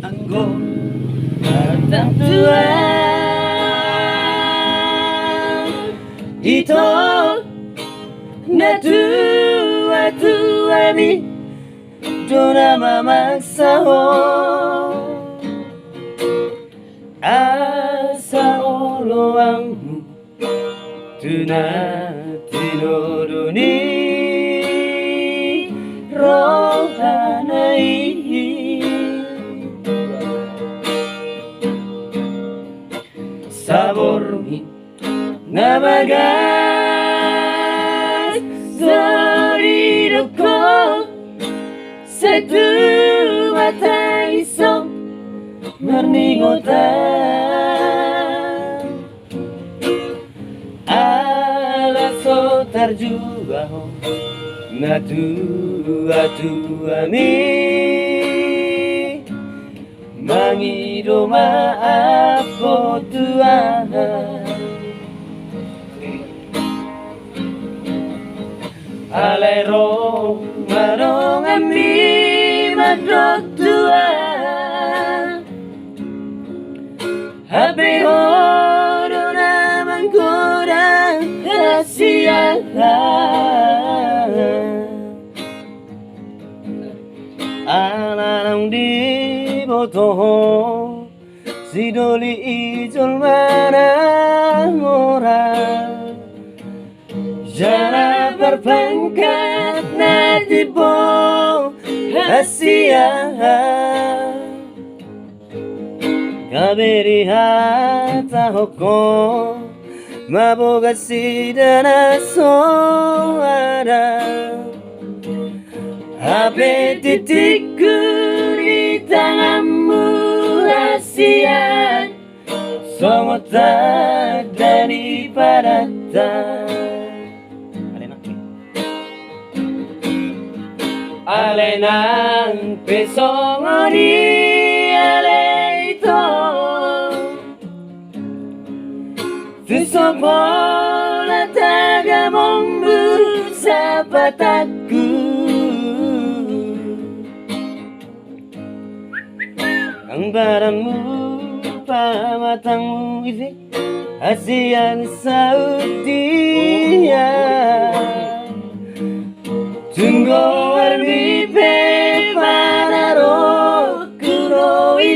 Anggo datang Tuhan ito na tua mi dona mamaksa ho asa oloangmu tinodoni rohanai sabormi nabagas soriroko satu mata iso merningotan ala so tarjuaho na tua mi mangido maaf ko Tuhan alero marong ami madok Tuhan habi horo naman kurang kasihan alanang di botoh sidoli ijol marang orang jana berpangkat nadibo Asia kaberi hata hoko maboga sidana soara Ape titikku di tanganmu Asia Somota daripada Alenang pesongoni aleito Tusopola taga mombu sapatatku Ang baranmu pamatangmu isi Asian Saudia Tunggu